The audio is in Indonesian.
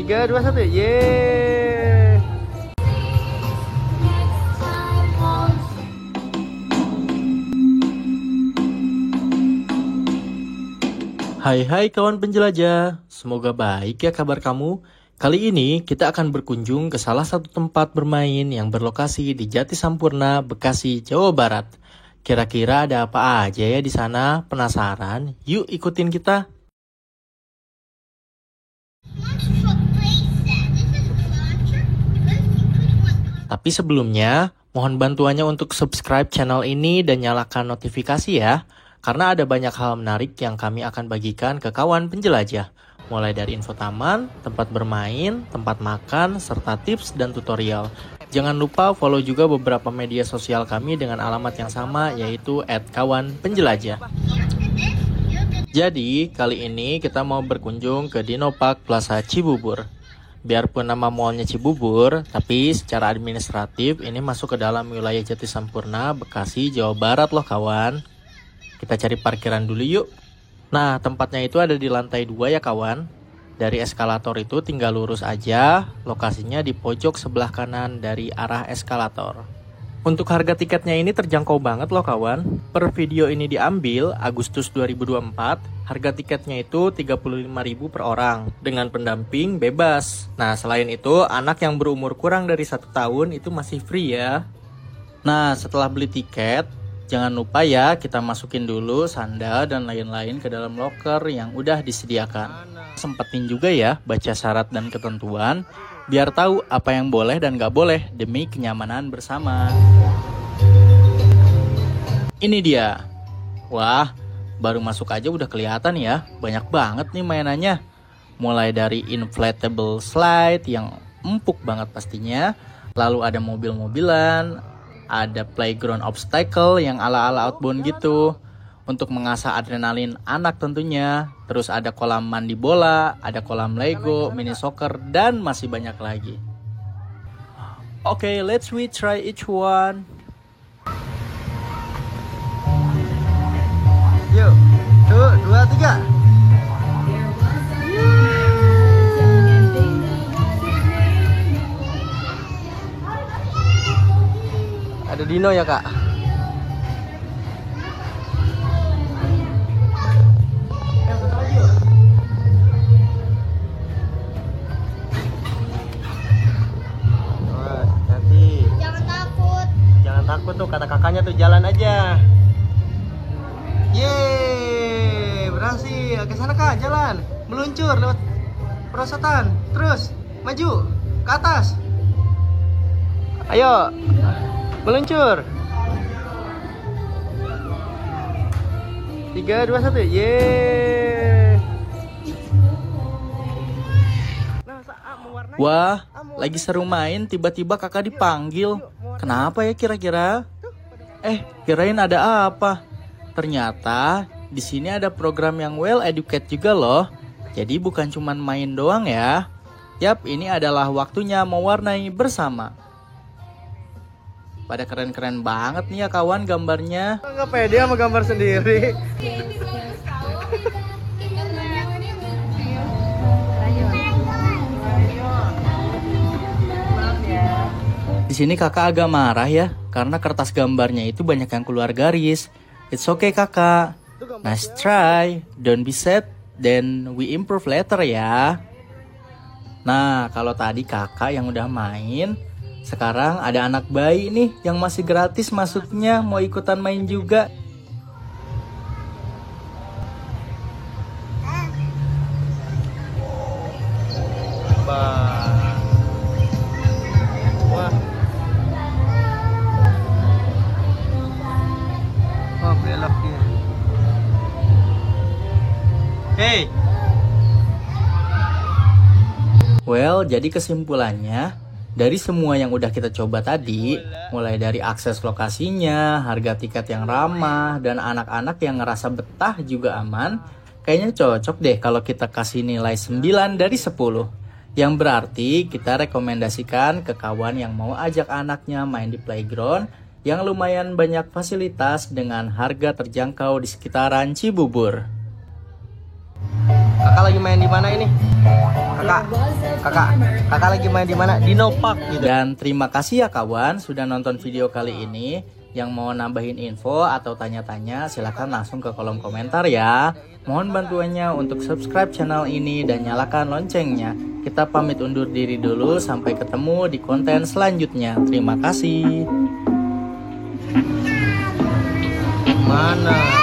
3, 2, 1. Yeay. Hai kawan penjelajah, semoga baik ya kabar kamu. Kali ini kita akan berkunjung ke salah satu tempat bermain yang berlokasi di Jati Sampurna, Bekasi, Jawa Barat. Kira-kira ada apa aja ya di sana? Penasaran? Yuk ikutin kita. Tapi sebelumnya, mohon bantuannya untuk subscribe channel ini dan nyalakan notifikasi ya. Karena ada banyak hal menarik yang kami akan bagikan ke kawan penjelajah. Mulai dari info taman, tempat bermain, tempat makan, serta tips dan tutorial. Jangan lupa follow juga beberapa media sosial kami dengan alamat yang sama, yaitu @kawanpenjelajah. Jadi, kali ini kita mau berkunjung ke Dino Park Plaza Cibubur. Biarpun nama mallnya Cibubur, tapi secara administratif ini masuk ke dalam wilayah Jati Sampurna, Bekasi, Jawa Barat loh kawan. Kita cari parkiran dulu yuk. Nah, tempatnya itu ada di lantai 2 ya kawan. Dari eskalator itu tinggal lurus aja. Lokasinya di pojok sebelah kanan dari arah eskalator. Untuk harga tiketnya ini terjangkau banget loh kawan. Per video ini diambil Agustus 2024. Harga tiketnya itu 35.000 per orang. Dengan pendamping bebas. Nah, selain itu anak yang berumur kurang dari 1 tahun itu masih free ya. Nah, setelah beli tiket, jangan lupa ya kita masukin dulu sandal dan lain-lain ke dalam loker yang udah disediakan. Sempetin juga ya baca syarat dan ketentuan biar tahu apa yang boleh dan gak boleh demi kenyamanan bersama. Ini dia. Wah, baru masuk aja udah kelihatan ya, banyak banget nih mainannya. Mulai dari inflatable slide yang empuk banget pastinya, lalu ada mobil-mobilan, ada playground obstacle yang ala-ala outbound gitu untuk mengasah adrenalin anak tentunya. Terus ada kolam mandi bola, ada kolam Lego, mini soccer, dan masih banyak lagi. Oke, let's we try each one. Yuk, 1, 2, 3. Ada Dino ya kak? Hati-hati. Jangan takut. Jangan takut tuh, kata kakaknya tuh jalan aja. Yeay, berhasil. Ke sana kak, jalan. Meluncur lewat perosotan. Terus, maju, ke atas. Ayo. Meluncur. 3, 2, 1. Yeay. Wah, lagi seru main, tiba-tiba kakak dipanggil. Kenapa ya kira-kira? Kirain ada apa? Ternyata di sini ada program yang well educate juga loh. Jadi bukan cuman main doang ya. Yap, ini adalah waktunya mewarnai bersama. Pada keren-keren banget nih ya kawan gambarnya. Nggak pede sama gambar sendiri. Di sini kakak agak marah ya, karena kertas gambarnya itu banyak yang keluar garis. It's okay kakak. Nice try. Don't be sad. Then we improve later ya. Nah, kalau tadi kakak yang udah main, sekarang ada anak bayi nih yang masih gratis masuknya, mau ikutan main juga. Wah. Oh, belok dia. Hey. Well, jadi kesimpulannya, dari semua yang udah kita coba tadi, mulai dari akses lokasinya, harga tiket yang ramah, dan anak-anak yang ngerasa betah juga aman, kayaknya cocok deh kalau kita kasih nilai 9 dari 10. Yang berarti kita rekomendasikan ke kawan yang mau ajak anaknya main di playground yang lumayan banyak fasilitas dengan harga terjangkau di sekitaran Cibubur. Kakak lagi main di mana ini? Kakak lagi main di mana? Dino Park gitu. Dan terima kasih ya kawan sudah nonton video kali ini. Yang mau nambahin info atau tanya-tanya silahkan langsung ke kolom komentar ya. Mohon bantuannya untuk subscribe channel ini dan nyalakan loncengnya. Kita pamit undur diri dulu, sampai ketemu di konten selanjutnya. Terima kasih. Mana?